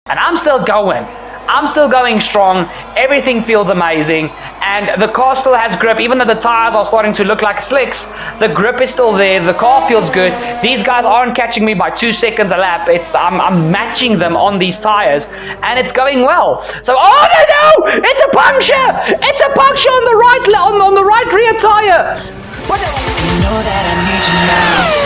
and I'm still going. I'm still going strong. Everything feels amazing. And the car still has grip. Even though the tires are starting to look like slicks, the grip is still there. The car feels good. These guys aren't catching me by 2 seconds a lap. I'm matching them on these tires, and it's going well. So, oh no! It's a puncture! It's a puncture on the right rear tire. What? You know that I need you now.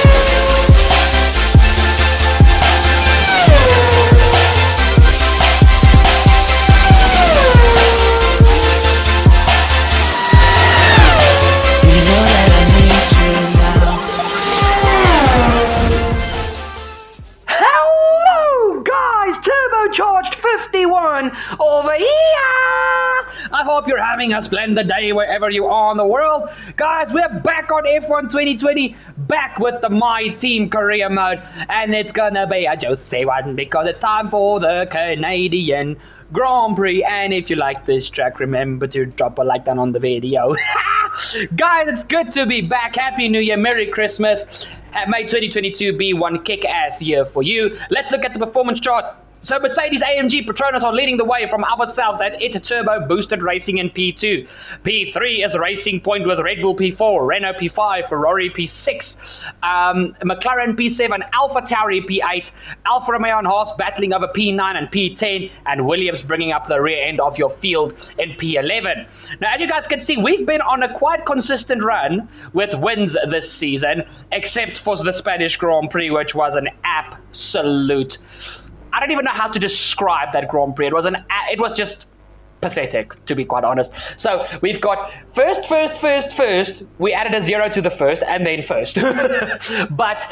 Turbocharged 51 over here. I hope you're having a splendid day wherever you are in the world. Guys, we're back on F1 2020, back with the My Team career mode, and it's gonna be a juicy one because it's time for the Canadian Grand Prix. And if you like this track, remember to drop a like down on the video. Guys, it's good to be back. Happy New Year, Merry Christmas. May 2022 be one kick-ass year for you. Let's look at the performance chart. So Mercedes, AMG, Petronas are leading the way from ourselves at iiTzAssassins Boosted Racing in P2. P3 is Racing Point with Red Bull P4, Renault P5, Ferrari P6, McLaren P7, AlphaTauri P8, Alfa Romeo and Haas battling over P9 and P10, and Williams bringing up the rear end of your field in P11. Now, as you guys can see, we've been on a quite consistent run with wins this season, except for the Spanish Grand Prix, which was an absolute... I don't even know how to describe that Grand Prix. It was just pathetic, to be quite honest. So we've got first. We added a 0 to the first, and then first. But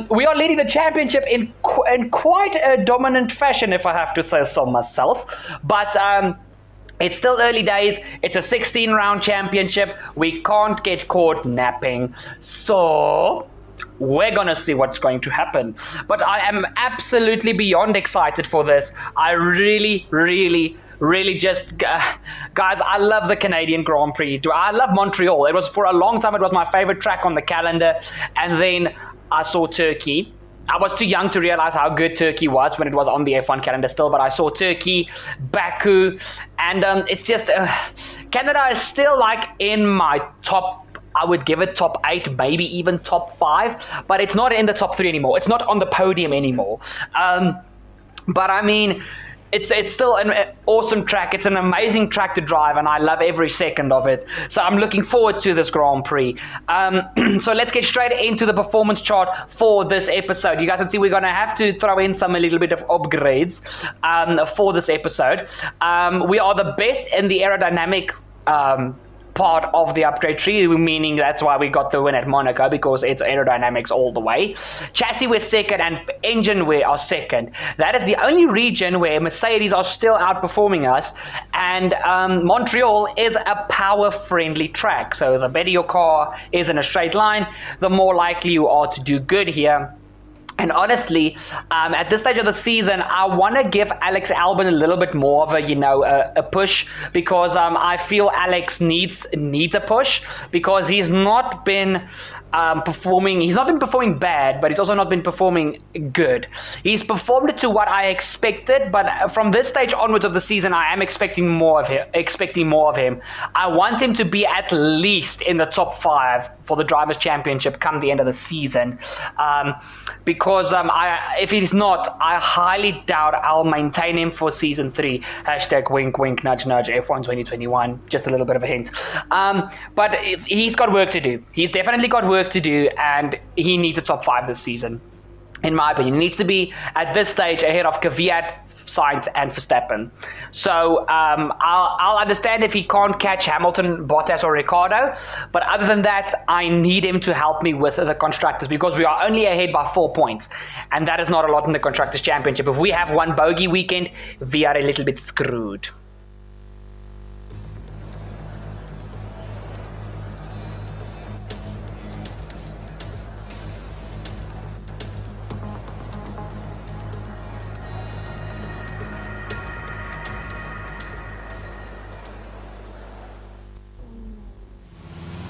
we are leading the championship in quite a dominant fashion, if I have to say so myself. But it's still early days. It's a 16-round championship. We can't get caught napping. So... we're gonna see what's going to happen. But I am absolutely beyond excited for this. I really just... guys, I love the Canadian Grand Prix. I love Montreal. It was, for a long time, it was my favorite track on the calendar. And then I saw Turkey. I was too young to realize how good Turkey was when it was on the F1 calendar still, but I saw Turkey, Baku, and it's just... Canada is still like in my top... I would give it top 8, maybe even top 5, but it's not in the top 3 anymore. It's not on the podium anymore. But I mean, it's still an awesome track. It's an amazing track to drive, and I love every second of it. So I'm looking forward to this Grand Prix. So let's get straight into the performance chart for this episode. You guys can see we're going to have to throw in a little bit of upgrades for this episode. We are the best in the aerodynamic part of the upgrade tree, meaning that's why we got the win at Monaco, because it's aerodynamics all the way. Chassis we're second, and engine we are second. That is the only region where Mercedes are still outperforming us, and Montreal is a power-friendly track. So the better your car is in a straight line, the more likely you are to do good here. And honestly, at this stage of the season, I want to give Alex Albon a little bit more of a push, because I feel Alex needs a push, because he's not been performing. He's not been performing bad, but he's also not been performing good. He's performed to what I expected, but from this stage onwards of the season, I am expecting more of him. I want him to be at least in the top 5 for the Drivers' Championship come the end of the season, because if he's not, I highly doubt I'll maintain him for season 3. Hashtag wink wink nudge nudge F1 2021. Just a little bit of a hint. But he's got work to do. He's definitely got work to do, and he needs a top 5 this season. In my opinion, he needs to be at this stage ahead of Kvyat, Sainz, and Verstappen. So I'll understand if he can't catch Hamilton, Bottas, or Ricciardo, but other than that, I need him to help me with the constructors, because we are only ahead by 4 points, and that is not a lot in the Constructors' Championship. If we have one bogey weekend, we are a little bit screwed.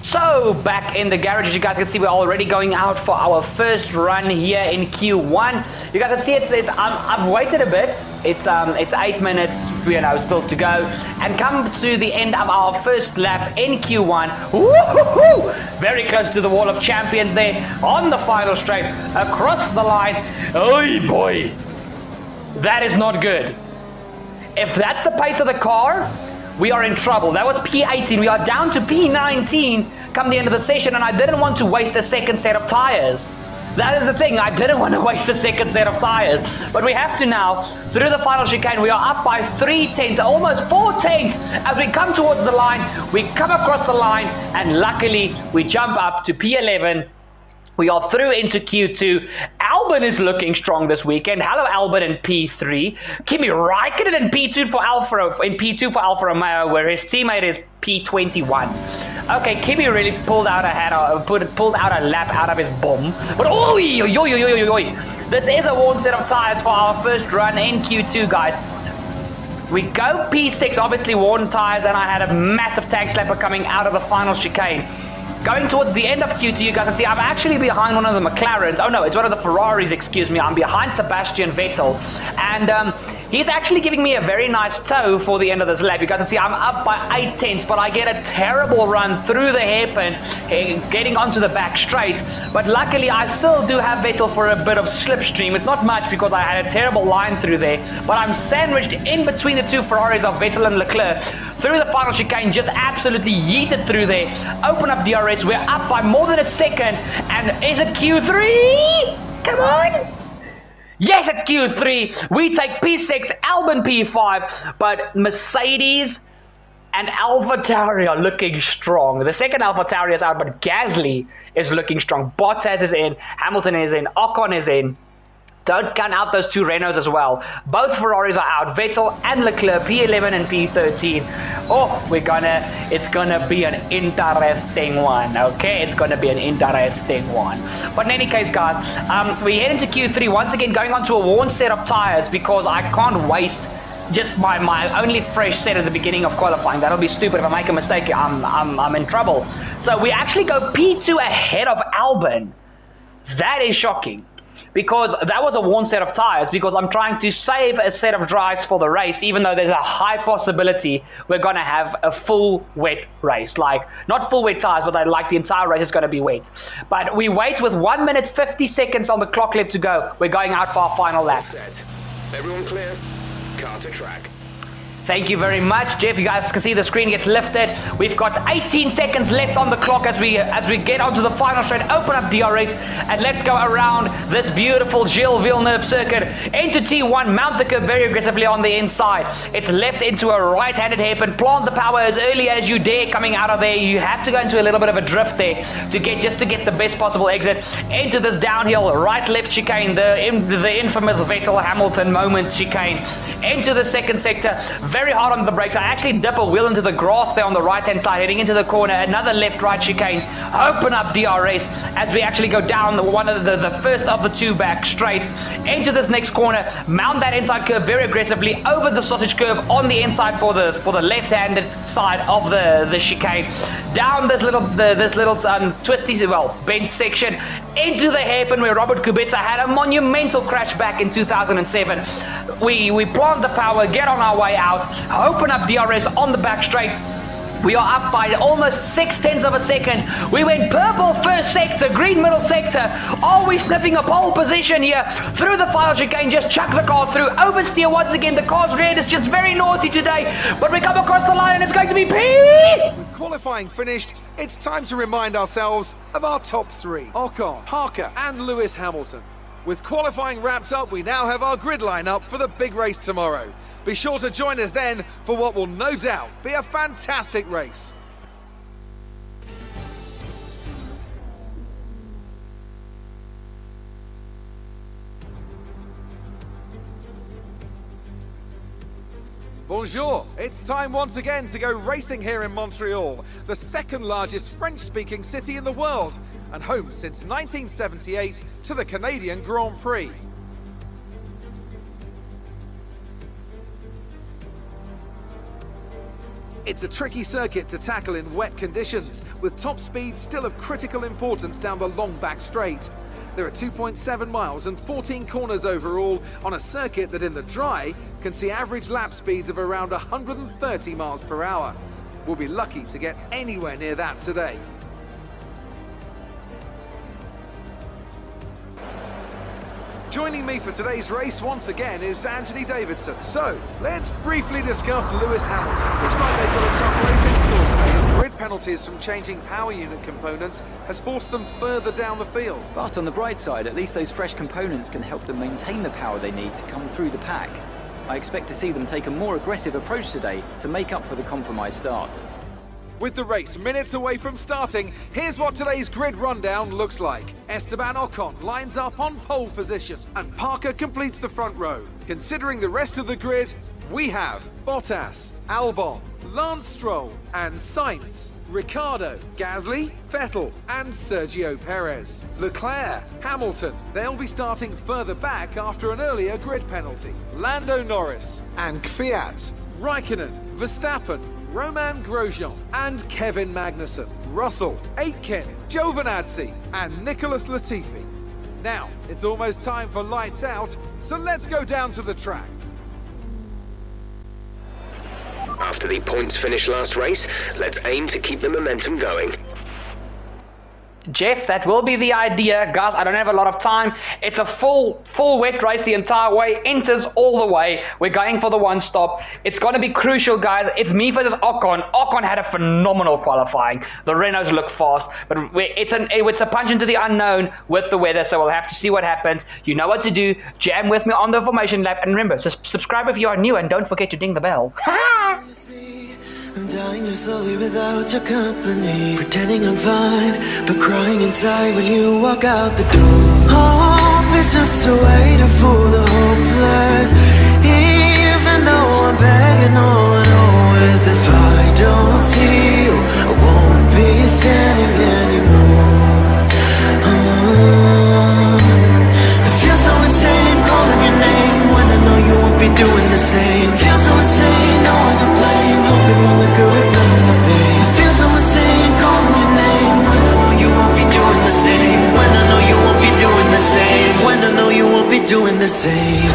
So, back in the garage, as you guys can see, we're already going out for our first run here in Q1. You guys can see I've waited a bit. It's 8 minutes, still to go. And come to the end of our first lap in Q1. Woo-hoo-hoo! Very close to the wall of champions there on the final straight, across the line. Oh boy, that is not good. If that's the pace of the car, we are in trouble. That was P18. We are down to P19 come the end of the session, and I didn't want to waste a second set of tires. That is the thing. I didn't want to waste a second set of tires. But we have to now. Through the final chicane, we are up by 3 tenths, almost 4 tenths. As we come towards the line, we come across the line, and luckily, we jump up to P11. We are through into Q2. Albin is looking strong this weekend. Hello, Albin in P3. Kimi Räikkönen in P2 for Alfa Romeo, where his teammate is P21. Okay, Kimi really pulled out a lap out of his bum. But this is a worn set of tires for our first run in Q2, guys. We go P6, obviously worn tires, and I had a massive tank slapper coming out of the final chicane. Going towards the end of Q2, you guys can see I'm actually behind one of the McLarens. Oh no, it's one of the Ferraris, excuse me. I'm behind Sebastian Vettel. And he's actually giving me a very nice tow for the end of this lap. You guys can see I'm up by 8 tenths, but I get a terrible run through the hairpin, getting onto the back straight. But luckily, I still do have Vettel for a bit of slipstream. It's not much because I had a terrible line through there. But I'm sandwiched in between the two Ferraris of Vettel and Leclerc. Through the final chicane, just absolutely yeeted through there. Open up DRS, we're up by more than a second. And is it Q3? Come on! Yes, it's Q3. We take P6, Albin P5, but Mercedes and AlphaTauri are looking strong. The second AlphaTauri is out, but Gasly is looking strong. Bottas is in, Hamilton is in, Ocon is in. Don't count out those two Renaults as well. Both Ferraris are out. Vettel and Leclerc, P11 and P13. Oh, it's gonna be an interesting one, okay? It's gonna be an interesting one. But in any case, guys, we head into Q3, once again going on to a worn set of tires because I can't waste just my only fresh set at the beginning of qualifying. That'll be stupid. If I make a mistake, I'm in trouble. So we actually go P2 ahead of Albin. That is shocking. Because that was a worn set of tires, because I'm trying to save a set of dries for the race, even though there's a high possibility we're going to have a full wet race. Like, not full wet tires, but the entire race is going to be wet. But we wait with 1 minute 50 seconds on the clock left to go. We're going out for our final lap. Set. Everyone clear? Car to track. Thank you very much, Jeff. You guys can see the screen gets lifted. We've got 18 seconds left on the clock as we get onto the final straight. Open up DRS and let's go around this beautiful Gilles Villeneuve circuit into T1. Mount the curve very aggressively on the inside. It's left into a right-handed hairpin. Plant the power as early as you dare coming out of there. You have to go into a little bit of a drift there to get the best possible exit into this downhill right-left chicane, the infamous Vettel-Hamilton moment chicane. Into the second sector. Very hard on the brakes. I actually dip a wheel into the grass there on the right-hand side, heading into the corner. Another left-right chicane. Open up DRS as we actually go down the first of the two back straights into this next corner. Mount that inside curve very aggressively over the sausage curve on the inside for the left-handed side of the chicane. Down this little twisty, bent section into the hairpin where Robert Kubica had a monumental crash back in 2007. We plant the power, get on our way out, open up DRS on the back straight. We are up by almost 0.6 of a second. We went purple first sector, green middle sector. Are we sniffing a pole position here? Through the final chicane, just chuck the car through. Oversteer once again. The car's red. It's just very naughty today. But we come across the line and it's going to be P. With qualifying finished, it's time to remind ourselves of our top three. Ocon, Parker and Lewis Hamilton. With qualifying wrapped up, we now have our grid lineup for the big race tomorrow. Be sure to join us then for what will no doubt be a fantastic race. Bonjour! It's time once again to go racing here in Montreal, the second largest French-speaking city in the world, and home since 1978 to the Canadian Grand Prix. It's a tricky circuit to tackle in wet conditions, with top speed still of critical importance down the long back straight. There are 2.7 miles and 14 corners overall on a circuit that in the dry can see average lap speeds of around 130 miles per hour. We'll be lucky to get anywhere near that today. Joining me for today's race once again is Anthony Davidson. So, let's briefly discuss Lewis Hamilton. Looks like they've got a tough race in store today, as grid penalties from changing power unit components has forced them further down the field. But on the bright side, at least those fresh components can help them maintain the power they need to come through the pack. I expect to see them take a more aggressive approach today to make up for the compromised start. With the race minutes away from starting, here's what today's grid rundown looks like. Esteban Ocon lines up on pole position, and Parker completes the front row. Considering the rest of the grid, we have Bottas, Albon, Lance Stroll, and Sainz, Ricciardo, Gasly, Vettel, and Sergio Perez. Leclerc, Hamilton, they'll be starting further back after an earlier grid penalty. Lando Norris, and Kvyat, Raikkonen, Verstappen, Romain Grosjean, and Kevin Magnussen. Russell, Aitken, Giovinazzi, and Nicholas Latifi. Now, it's almost time for lights out, so let's go down to the track. After the points finish last race, let's aim to keep the momentum going. Jeff, that will be the idea. Guys, I don't have a lot of time. It's a full wet race the entire way. Enters all the way. We're going for the one stop. It's going to be crucial, guys. It's me versus Ocon. Ocon had a phenomenal qualifying. The Renaults look fast, but it's a punch into the unknown with the weather, so we'll have to see what happens. You know what to do. Jam with me on the formation lap, and remember, subscribe if you are new, and don't forget to ding the bell. I'm dying slowly without your company, pretending I'm fine, but crying inside when you walk out the door. Hope is just a way to fool the hopeless. Even though I'm begging, all I know is if I don't see you, I won't be standing anymore. It feels so insane calling your name when I know you won't be doing the same. Feels so insane knowing the blame, hoping the liquor is numbing the pain. It feels so insane calling your name when I know you won't be doing the same. When I know you won't be doing the same. When I know you won't be doing the same.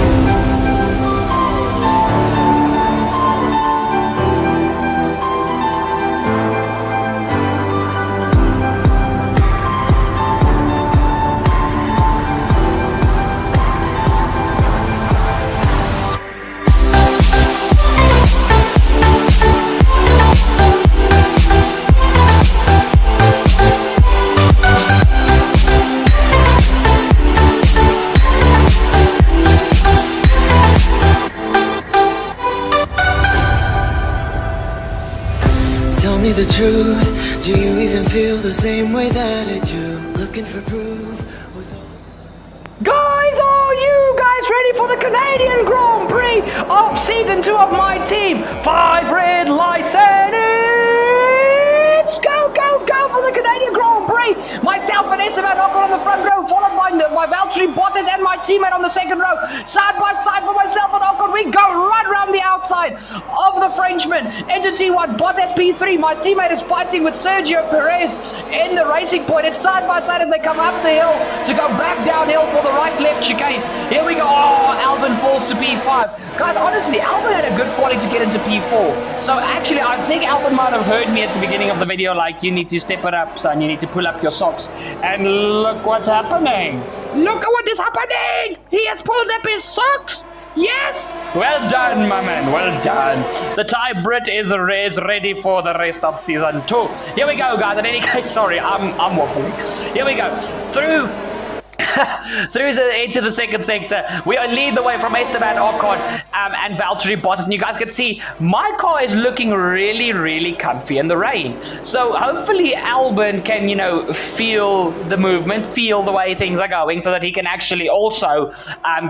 Tell me the truth, do you even feel the same way that I do? Looking for proof with all... Guys, are you guys ready for the Canadian Grand Prix of Season 2 of my team? 5 red lights and it's go, go, go for the Canadian Grand Prix. Myself and Esteban Ocon on the front row, followed by Valtteri Bottas and my teammate on the second row. Side by side for myself and Ocon, we go right around the outside of the Frenchman into T1, Bottas P3. My teammate is fighting with Sergio Perez in the racing point. It's side by side as they come up the hill to go back downhill for the right-left chicane. Here we go. Oh, Albon falls to P5. Guys, honestly, Albon had a good quality to get into P4. So actually, I think Albon might have heard me at the beginning of the video, like, you need to step it up, son. You need to pull up your socks. And look what's happening. Look at what is happening. He has pulled up his socks. Yes! Well done, my man, well done. The Thai Brit is ready for the rest of Season 2. Here we go, guys. In any case, sorry, I'm waffling. Here we go. Into the second sector. We lead the way from Esteban Ocon and Valtteri Bottas. And you guys can see my car is looking really, really comfy in the rain. So hopefully Albon can, feel the movement, feel the way things are going, so that he can actually also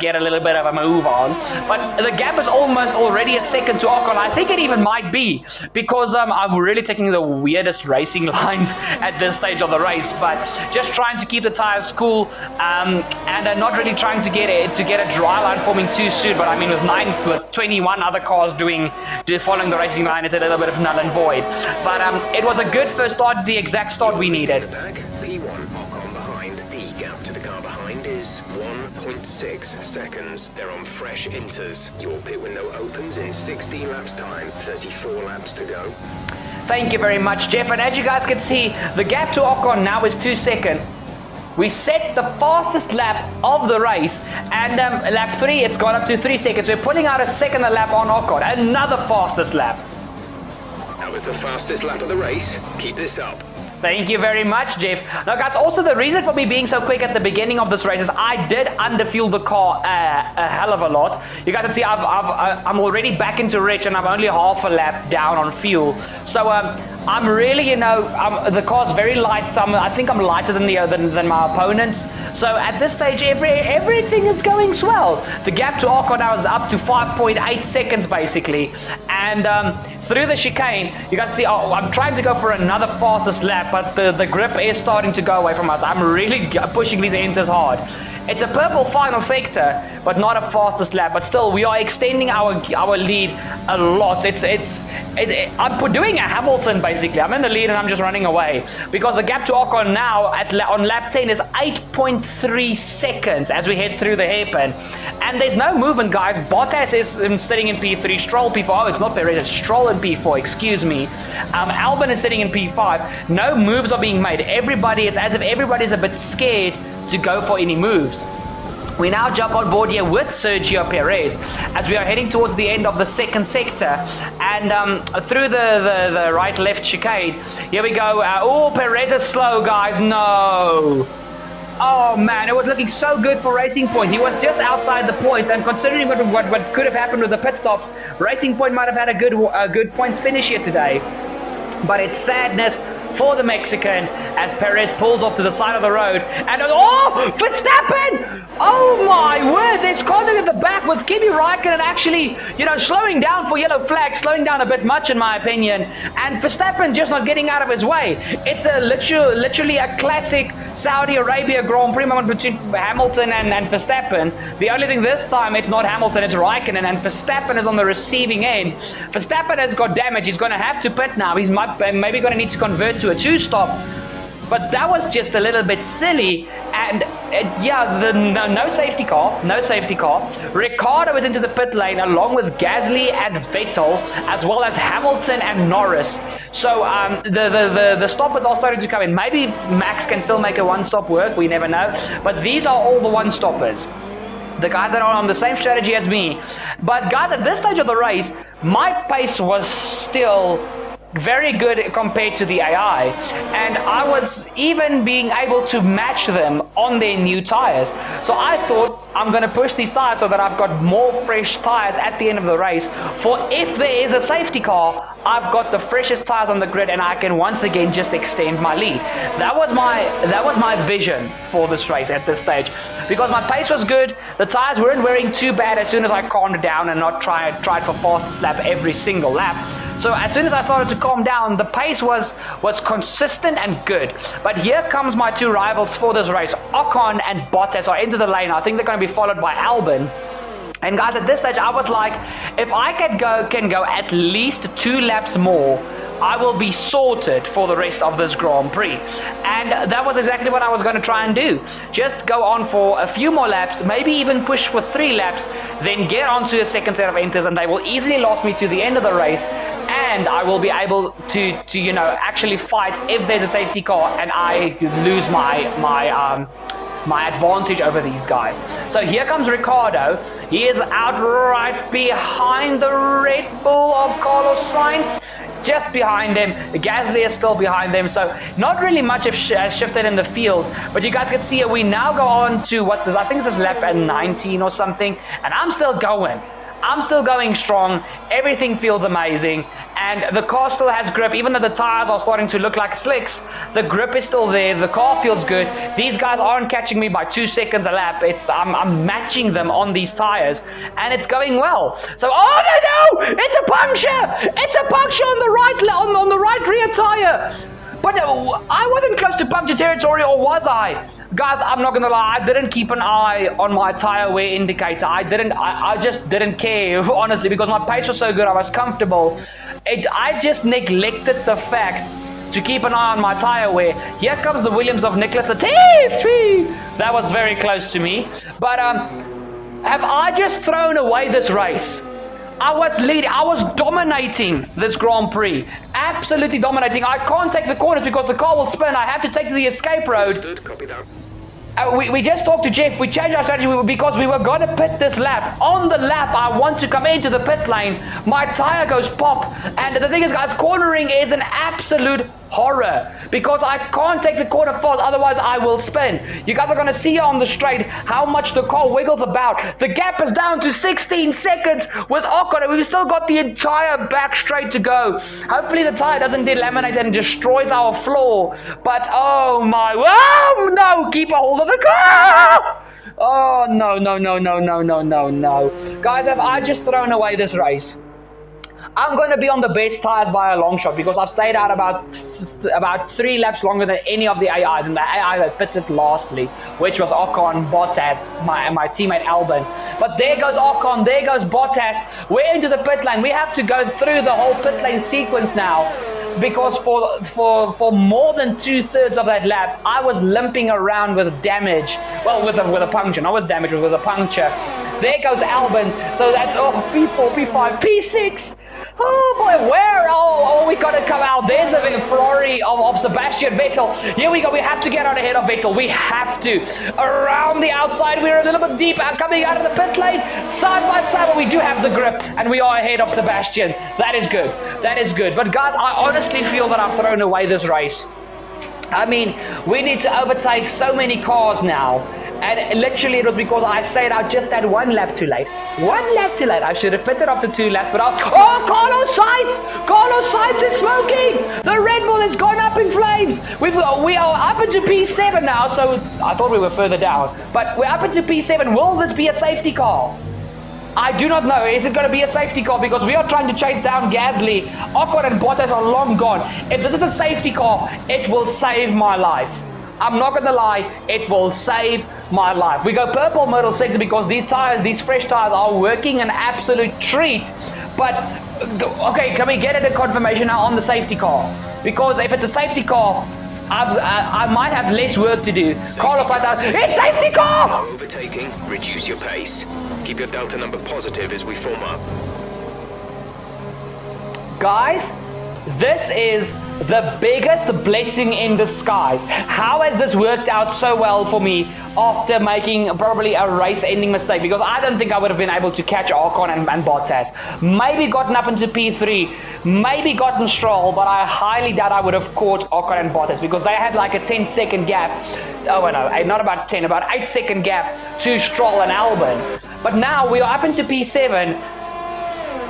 get a little bit of a move on. But the gap is almost already a second to Ocon. I think it even might be, because I'm really taking the weirdest racing lines at this stage of the race. But just trying to keep the tires cool. And not really trying to get a dry line forming too soon, but I mean with 9 with 21 other cars following the racing line, it's a little bit of null and void. But it was a good first start, the exact start we needed. Back, P1 Ocon behind. The gap to the car behind is 1.6 seconds. They're on fresh inters. Your pit window opens in 60 laps time, 34 laps to go. Thank you very much, Jeff. And as you guys can see, the gap to Ocon now is 2 seconds. We set the fastest lap of the race, and lap 3, it's gone up to 3 seconds. We're putting out a second lap on Ocon, another fastest lap. That was the fastest lap of the race. Keep this up. Thank you very much, Jeff. Now, guys, also the reason for me being so quick at the beginning of this race is I did underfuel the car a hell of a lot. You guys can see I'm already back into rich, and I'm only half a lap down on fuel. So I'm really, the car's very light. So I think I'm lighter than my opponents. So at this stage, everything is going swell. The gap to Ocon now is up to 5.8 seconds, basically. And through the chicane, you can see I'm trying to go for another fastest lap, but the grip is starting to go away from us. I'm really pushing these inters hard. It's a purple final sector, but not a fastest lap. But still, we are extending our lead a lot. I'm doing a Hamilton, basically. I'm in the lead and I'm just running away. Because the gap to Ocon now on lap 10 is 8.3 seconds as we head through the hairpin. And there's no movement, guys. Bottas is sitting in P3, Stroll P4. Oh, it's not Perez, it's Stroll in P4, excuse me. Albon is sitting in P5. No moves are being made. It's as if everybody's a bit scared to go for any moves. We now jump on board here with Sergio Perez as we are heading towards the end of the second sector, and through the right-left chicane. Here we go. Perez is slow, guys. No. Oh man, it was looking so good for Racing Point. He was just outside the points, and considering what could have happened with the pit stops, Racing Point might have had a good points finish here today. But it's sadness for the Mexican as Perez pulls off to the side of the road, and Verstappen! Oh my word, there's contact at the back with Kimi Räikkönen actually, slowing down for yellow flag, slowing down a bit much in my opinion, and Verstappen just not getting out of his way. It's literally a classic Saudi Arabia Grand Prix moment between Hamilton and Verstappen. The only thing this time, it's not Hamilton, it's Räikkönen, and Verstappen is on the receiving end. Verstappen has got damage. He's going to have to pit now. He's maybe going to need to convert to a 2-stop. But that was just a little bit silly. And no safety car. Ricciardo is into the pit lane along with Gasly and Vettel, as well as Hamilton and Norris. So the stoppers are starting to come in. Maybe Max can still make a one-stop work. We never know. But these are all the one-stoppers. The guys that are on the same strategy as me. But guys, at this stage of the race, my pace was still very good compared to the AI, and I was even being able to match them on their new tires. So I thought I'm going to push these tires so that I've got more fresh tires at the end of the race, for if there is a safety car, I've got the freshest tires on the grid and I can once again just extend my lead. That was my vision for this race at this stage, because my pace was good, the tires weren't wearing too bad as soon as I calmed down and not tried for fastest lap every single lap. So as soon as I started to calm down, the pace was consistent and good. But here comes my two rivals for this race. Ocon and Bottas are into the lane. I think they're going to be followed by Albon. And guys, at this stage, I was like, if I can go at least 2 laps more, I will be sorted for the rest of this Grand Prix. And that was exactly what I was going to try and do. Just go on for a few more laps, maybe even push for 3 laps, then get onto a second set of enters, and they will easily last me to the end of the race. And I will be able to actually fight if there's a safety car and I lose my advantage over these guys. So here comes Ricciardo. He is outright behind the Red Bull of Carlos Sainz. Just behind him. Gasly is still behind them, so not really much has shifted in the field. But you guys can see we now go on to, what's this? I think this is lap 19 or something, and I'm still going. I'm still going strong. Everything feels amazing. And the car still has grip. Even though the tires are starting to look like slicks, the grip is still there. The car feels good. These guys aren't catching me by 2 seconds a lap. I'm matching them on these tires, and it's going well. So, no! It's a puncture! It's a puncture on the right rear tire. But I wasn't close to puncture territory, or was I? Guys, I'm not gonna lie, I didn't keep an eye on my tire wear indicator. I just didn't care, honestly, because my pace was so good, I was comfortable. I just neglected the fact to keep an eye on my tire wear. Here comes the Williams of Nicholas Latifi. That was very close to me. But have I just thrown away this race? I was leading, I was dominating this Grand Prix. Absolutely dominating. I can't take the corners because the car will spin. I have to take to the escape road. Understood, copy that. We just talked to Jeff. We changed our strategy because we were going to pit this lap. On the lap, I want to come into the pit lane. My tire goes pop. And the thing is, guys, cornering is an absolute horror because I can't take the corner fast, otherwise I will spin. You guys are going to see on the straight how much the car wiggles about. The gap is down to 16 seconds with Ocon, and we've still got the entire back straight to go. Hopefully the tire doesn't delaminate and destroys our floor. But oh my, oh no, keep a hold of the car! Oh no. Guys, have I just thrown away this race? I'm going to be on the best tires by a long shot because I've stayed out about 3 laps longer than any of the AI, than the AI that pitted lastly, which was Ocon, Bottas, my teammate Albon. But there goes Ocon, there goes Bottas. We're into the pit lane. We have to go through the whole pit lane sequence now because for more than 2/3 of that lap, I was limping around with damage. Well, with a puncture, not with damage, with a puncture. There goes Albon. So that's P4, P5, P6. Oh boy, where? Oh, we gotta come out. There's the Ferrari of Sebastian Vettel. Here we go. We have to get out ahead of Vettel. We have to. Around the outside, we're a little bit deep. Coming out of the pit lane, side by side, but we do have the grip, and we are ahead of Sebastian. That is good. That is good. But guys, I honestly feel that I've thrown away this race. I mean, we need to overtake so many cars now. And literally it was because I stayed out just that 1 lap too late. 1 lap too late. I should have pitted after 2 laps, but oh, Carlos Sainz! Carlos Sainz is smoking! The Red Bull has gone up in flames! We are up into P7 now, so I thought we were further down. But we're up into P7. Will this be a safety car? I do not know. Is it going to be a safety car? Because we are trying to chase down Gasly. Ocon and Bottas are long gone. If this is a safety car, it will save my life. I'm not going to lie, it will save my life. We go purple middle sector because these tires, these fresh tires are working an absolute treat. But, okay, can we get a confirmation now on the safety car? Because if it's a safety car, I might have less work to do. Carlos Sainz, it's safety car! Overtaking, reduce your pace. Keep your delta number positive as we form up. Guys, this is the biggest blessing in disguise. How has this worked out so well for me after making probably a race-ending mistake? Because I don't think I would have been able to catch Ocon and Bottas. Maybe gotten up into P3, maybe gotten Stroll, but I highly doubt I would have caught Ocon and Bottas because they had like a 10-second gap. Oh no, not about 10, about 8-second gap to Stroll and Albon. But now we are up into P7,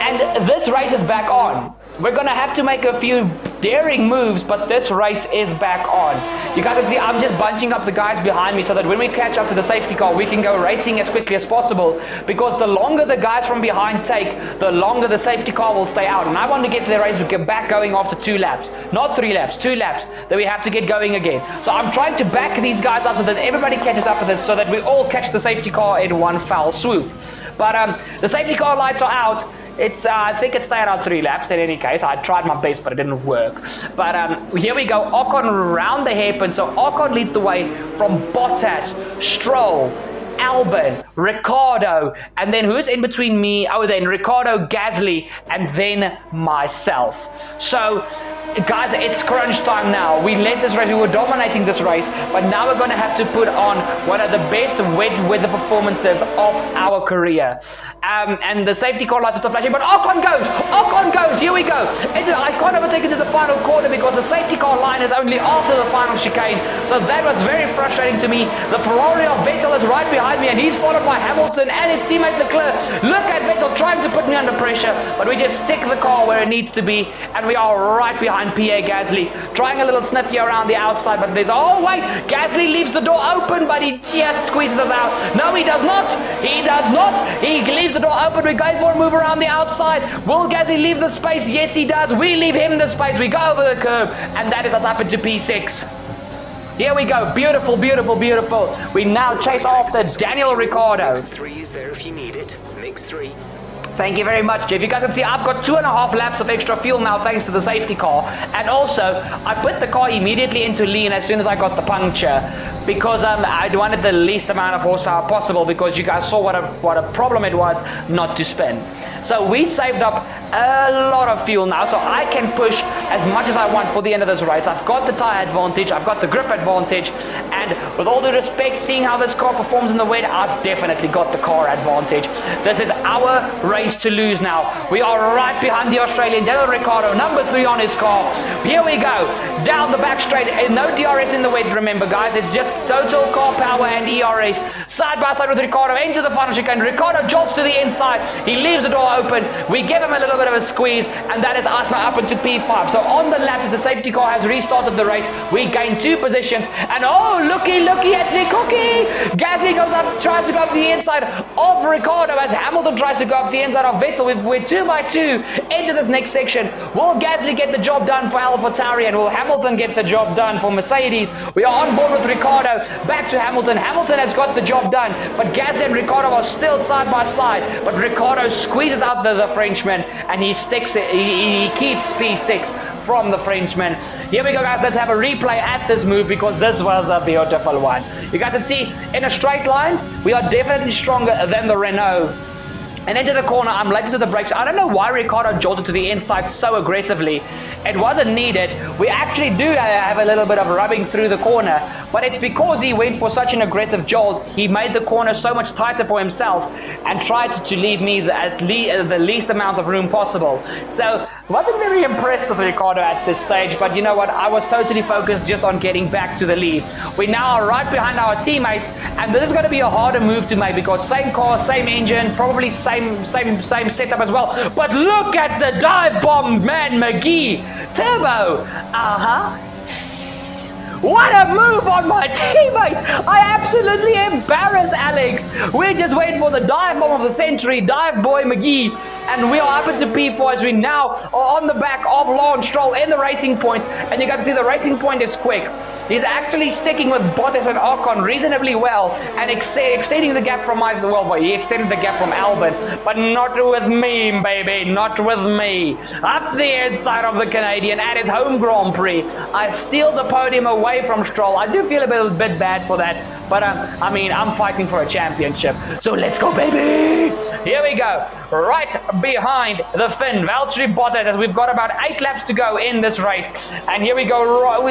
and this race is back on. We're going to have to make a few daring moves, but this race is back on. You guys can see I'm just bunching up the guys behind me so that when we catch up to the safety car, we can go racing as quickly as possible. Because the longer the guys from behind take, the longer the safety car will stay out. And I want to get to the race, we get back going after 2 laps. Not 3 laps, 2 laps. Then we have to get going again. So I'm trying to back these guys up so that everybody catches up with us so that we all catch the safety car in one foul swoop. But the safety car lights are out. I think it's staying out 3 laps in any case. I tried my best, but it didn't work. But here we go. Ocon round the hairpin. So Ocon leads the way from Bottas, Stroll, Albon, Ricciardo, and then who's in between me? Oh, then Ricciardo, Gasly, and then myself. So, guys, it's crunch time now. We led this race, we were dominating this race, but now we're going to have to put on one of the best wet weather performances of our career. And the safety car lights are still flashing, but Ocon goes, here we go. I can't overtake it to the final corner because the safety car line is only after the final chicane, so that was very frustrating to me. The Ferrari of Vettel is right behind me, and he's followed by Hamilton and his teammate Leclerc. Look at Vettel trying to put me under pressure, but we just stick the car where it needs to be, and we are right behind Pierre Gasly, trying a little sniffy around the outside, but there's, oh wait, Gasly leaves the door open, but he just squeezes us out. No, he does not. He does not. He leaves the door open. We're going for a move around the outside. Will Gasly leave the space? Yes, he does. We leave him the space. We go over the curb, and that is us up into P6. Here we go. Beautiful, beautiful, beautiful. We now chase after Daniel Ricciardo. Mix 3 is there if you need it. Mix 3. Thank you very much, Jeff. You guys can see I've got 2.5 laps of extra fuel now thanks to the safety car. And also, I put the car immediately into lean as soon as I got the puncture because I wanted the least amount of horsepower possible because you guys saw what a problem it was not to spin. So we saved up a lot of fuel now, so I can push as much as I want for the end of this race. I've got the tire advantage, I've got the grip advantage, and with all due respect, seeing how this car performs in the wet, I've definitely got the car advantage. This is our race to lose now. We are right behind the Australian Daniel Ricciardo, number 3 on his car. Here we go, down the back straight, no DRS in the wet, remember guys, it's just total car power and ERS. Side by side with Ricciardo into the final chicane. Ricciardo jolts to the inside, he leaves the door open, we give him a little bit of a squeeze, and that is us now up into P5. So on the lap that the safety car has restarted the race, we gain 2 positions, and oh, looky at the cookie! Gasly goes up, tries to go up the inside of Ricciardo as Hamilton tries to go up the inside of Vettel. We're 2 by 2 into this next section. Will Gasly get the job done for AlphaTauri, and will Hamilton get the job done for Mercedes? We are on board with Ricciardo, back to Hamilton. Hamilton has got the job done, but Gasly and Ricciardo are still side by side, but Ricciardo squeezes out the Frenchman, and he sticks it, he keeps P6 from the Frenchman. Here we go guys, let's have a replay at this move because this was a beautiful one. You guys can see in a straight line, we are definitely stronger than the Renault. And into the corner, I'm late to the brakes. I don't know why Ricciardo jolted to the inside so aggressively. It wasn't needed. We actually do have a little bit of rubbing through the corner, but it's because he went for such an aggressive jolt. He made the corner so much tighter for himself and tried to leave me the least amount of room possible. So, wasn't very impressed with Ricciardo at this stage, but you know what? I was totally focused just on getting back to the lead. We now are right behind our teammates, and this is going to be a harder move to make because same car, same engine, probably same setup as well. But look at the dive bomb, man, McGee. Turbo. What a move on my teammate! I absolutely embarrassed Alex. We just waiting for the dive bomb of the century, dive boy McGee, and we are up into P4 as we now are on the back of Lance Stroll in the racing point, and you can see the racing point is quick. He's actually sticking with Bottas and Ocon reasonably well and extending the gap from he extended the gap from Albon, but not with me, baby, not with me. Up the inside of the Canadian at his home Grand Prix, I steal the podium away from Stroll. I do feel a bit bad for that, but I mean, I'm fighting for a championship, so let's go, baby! Here we go, right behind the Finn, Valtteri Bottas, as we've got about 8 laps to go in this race, and here we go,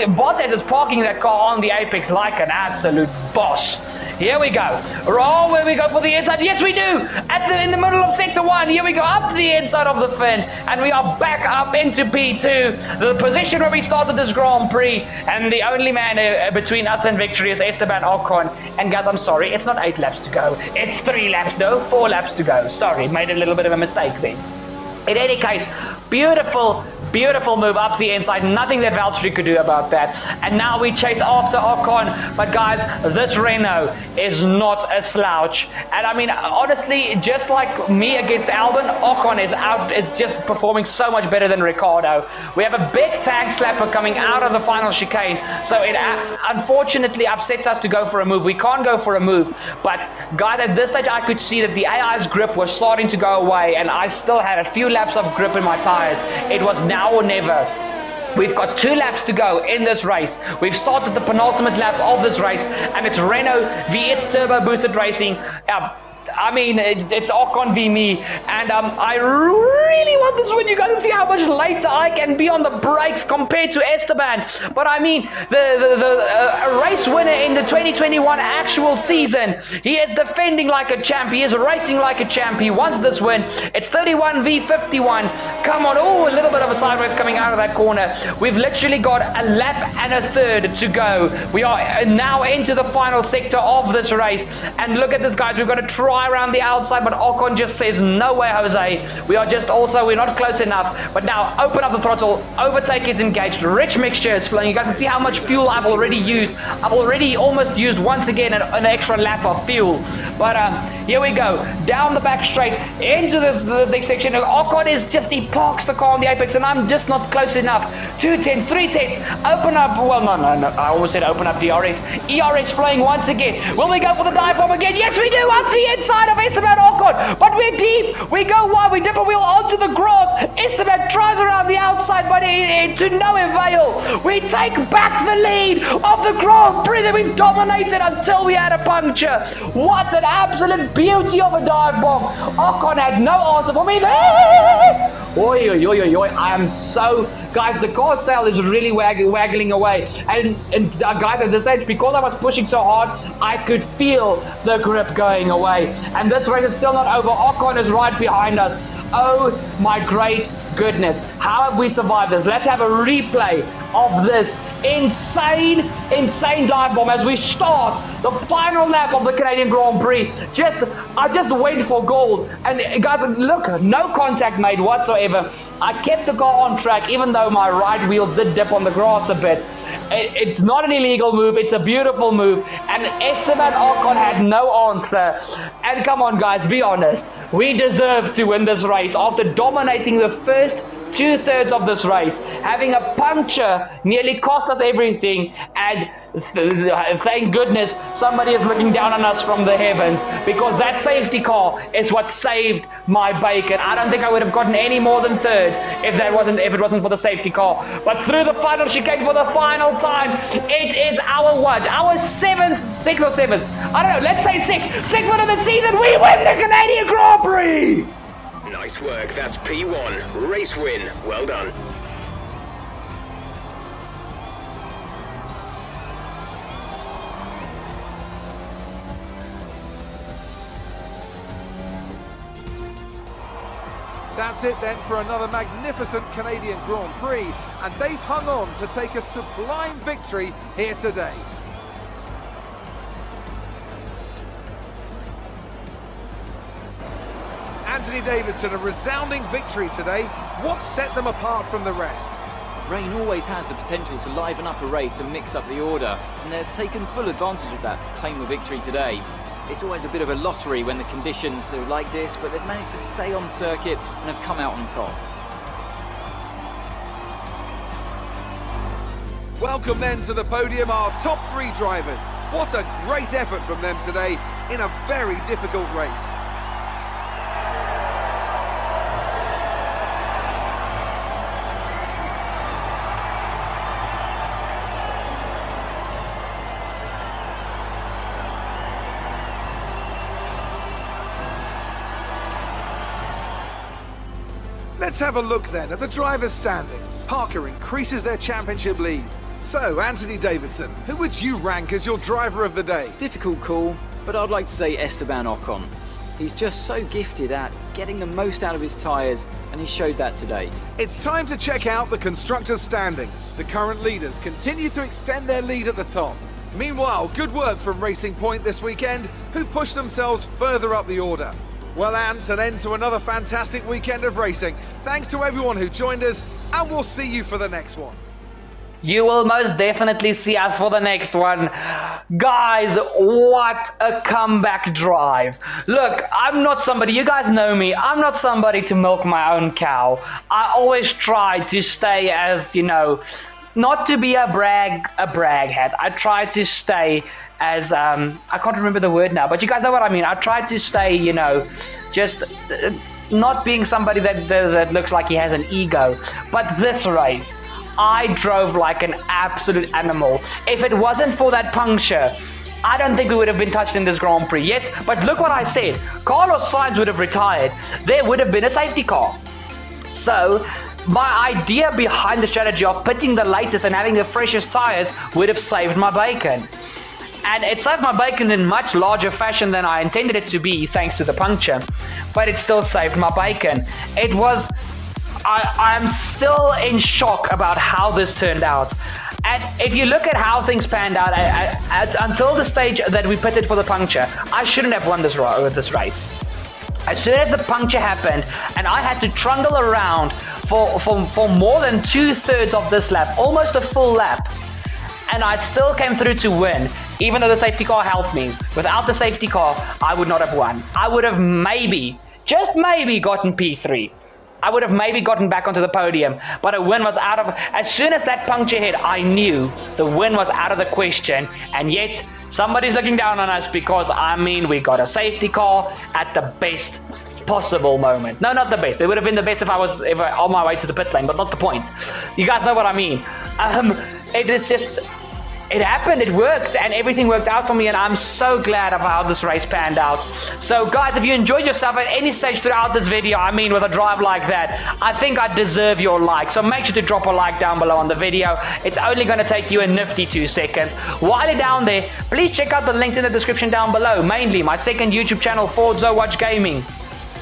Bottas is parking that car on the apex like an absolute boss. Here we go. Oh, where we go for the inside? Yes, we do. In the middle of sector 1. Here we go up the inside of the Finn, and we are back up into P2, the position where we started this Grand Prix. And the only man between us and victory is Esteban Ocon. And guys, I'm sorry, it's not 8 laps to go. It's 3 laps, no, 4 laps to go. Sorry, made a little bit of a mistake there. In any case, beautiful move up the inside. Nothing that Valtteri could do about that. And now we chase after Ocon. But guys, this Renault is not a slouch. And I mean, honestly, just like me against Albon, Ocon is just performing so much better than Ricciardo. We have a big tank slapper coming out of the final chicane. So it unfortunately upsets us to go for a move. We can't go for a move. But guys, at this stage, I could see that the AI's grip was starting to go away. And I still had a few laps of grip in my tires. It was now or never. We've got 2 laps to go in this race. We've started the penultimate lap of this race, and it's Renault V8 Turbo Boosted Racing. I mean, it's Ocon v me, and I really want this win. You guys can see how much later I can be on the brakes compared to Esteban. But I mean, the race winner in the 2021 actual season, he is defending like a champ. He is racing like a champ. He wants this win. It's 31 v 51. Come on. Oh, a little bit of a sideways coming out of that corner. We've literally got a lap and a third to go. We are now into the final sector of this race. And look at this, guys. We've got to try around the outside, but Ocon just says, no way, Jose. We're not close enough. But now, open up the throttle. Overtake is engaged. Rich mixture is flowing. You guys can see how much fuel I've already used. I've already almost used once again an extra lap of fuel. But Here we go. Down the back straight into this next section. Ocon is just, he parks the car on the apex and I'm just not close enough. 2 tenths, 3 tenths. Open up. Well, no. I almost said open up DRS. ERS flying once again. Will we go for the dive bomb again? Yes, we do. Up the inside of Esteban Ocon. But we're deep. We go wide. We dip a wheel onto the grass. Esteban tries around the outside, but to no avail. We take back the lead of the Grand Prix that we've dominated until we had a puncture. What an absolute beauty of a dive bomb. Ocon had no answer for me there. Oi, oi, oi, oi. I am so... Guys, the car's tail is really waggling away. And guys, at this stage, because I was pushing so hard, I could feel the grip going away. And this race is still not over. Ocon is right behind us. Oh, my great goodness. How have we survived this? Let's have a replay of this insane dive bomb as we start the final lap of the Canadian Grand Prix. I just went for gold. And guys, look, no contact made whatsoever. I kept the car on track, even though my right wheel did dip on the grass a bit. It's not an illegal move, it's a beautiful move. And Esteban Ocon had no answer. And come on, guys, be honest. We deserve to win this race after dominating the first 2/3 of this race. Having a puncture nearly cost us everything, and thank goodness somebody is looking down on us from the heavens, because that safety car is what saved my bacon. I don't think I would have gotten any more than third if it wasn't for the safety car. But through the final chicane for the final time, it is our what? Our sixth or seventh? I don't know, let's say sixth win of the season. We win the Canadian Grand Prix! Nice work, that's P1. Race win. Well done. That's it then for another magnificent Canadian Grand Prix, and they've hung on to take a sublime victory here today. Anthony Davidson, a resounding victory today. What set them apart from the rest? Rain always has the potential to liven up a race and mix up the order, and they've taken full advantage of that to claim the victory today. It's always a bit of a lottery when the conditions are like this, but they've managed to stay on circuit and have come out on top. Welcome then to the podium, our top 3 drivers. What a great effort from them today in a very difficult race. Let's have a look then at the drivers' standings. Parker increases their championship lead. So, Anthony Davidson, who would you rank as your driver of the day? Difficult call, but I'd like to say Esteban Ocon. He's just so gifted at getting the most out of his tyres, and he showed that today. It's time to check out the constructors' standings. The current leaders continue to extend their lead at the top. Meanwhile, good work from Racing Point this weekend, who pushed themselves further up the order. Well, Ant, an end to another fantastic weekend of racing. Thanks to everyone who joined us, and we'll see you for the next one. You will most definitely see us for the next one. Guys, what a comeback drive. Look, I'm not somebody, you guys know me, I'm not somebody to milk my own cow. I always try to stay as, not to be a brag hat. I try to stay as, I can't remember the word now, but you guys know what I mean. I try to stay, just not being somebody that looks like he has an ego. But this race, I drove like an absolute animal. If it wasn't for that puncture, I don't think we would have been touched in this Grand Prix. Yes, but look what I said. Carlos Sainz would have retired. There would have been a safety car. So, my idea behind the strategy of pitting the latest and having the freshest tires would have saved my bacon. And it saved my bacon in much larger fashion than I intended it to be, thanks to the puncture. But it still saved my bacon. It was... I am still in shock about how this turned out. And if you look at how things panned out, until the stage that we pitted for the puncture, I shouldn't have won this race. As soon as the puncture happened, and I had to trundle around for more than 2/3 of this lap, almost a full lap, and I still came through to win. even though the safety car helped me. Without the safety car, I would not have won. I would have maybe, just maybe, gotten P3. I would have maybe gotten back onto the podium, but a win was out of... As soon as that puncture hit, I knew the win was out of the question, and yet somebody's looking down on us because, I mean, we got a safety car at the best possible moment. No, not the best. It would have been the best if I was on my way to the pit lane, but not the point. You guys know what I mean. It is just... It happened, it worked, and everything worked out for me, and I'm so glad of how this race panned out. So guys, if you enjoyed yourself at any stage throughout this video, I mean with a drive like that, I think I deserve your like. So make sure to drop a like down below on the video. It's only going to take you a nifty 2 seconds. While you're down there, please check out the links in the description down below, mainly my second YouTube channel, iiTzAssassins Gaming.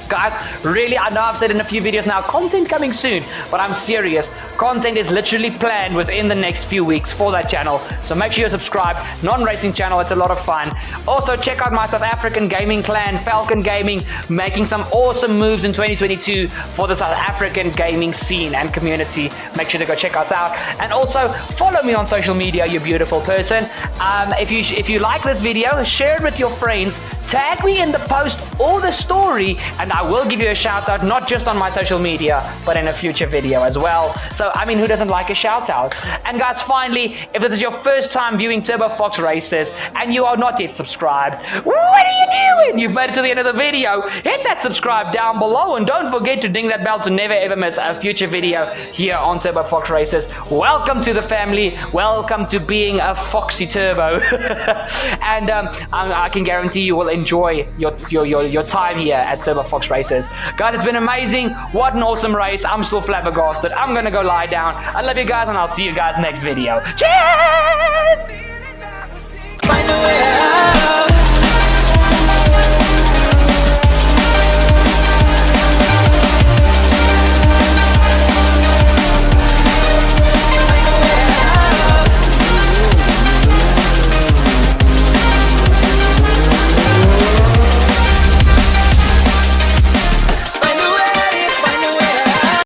Guys, really, I know I've said in a few videos now, content coming soon, but I'm serious. Content is literally planned within the next few weeks for that channel. So make sure you're subscribed. Non-racing channel, it's a lot of fun. Also, check out my South African gaming clan, Falcon Gaming, making some awesome moves in 2022 for the South African gaming scene and community. Make sure to go check us out. And also, follow me on social media, you beautiful person. If you like this video, share it with your friends. Tag me in the post or the story, and I will give you a shout out, not just on my social media, but in a future video as well. So, I mean, who doesn't like a shout out? And guys, finally, if this is your first time viewing Turbo Fox Races and you are not yet subscribed, what are you doing? You've made it to the end of the video. Hit that subscribe down below, and don't forget to ding that bell to never ever miss a future video here on Turbo Fox Races. Welcome to the family. Welcome to being a Foxy Turbo. And I can guarantee you will enjoy your time here at Turbo Fox Races. Guys, it's been amazing. What an awesome race. I'm still flabbergasted. I'm gonna go lie down. I love you guys, and I'll see you guys next video. Cheers!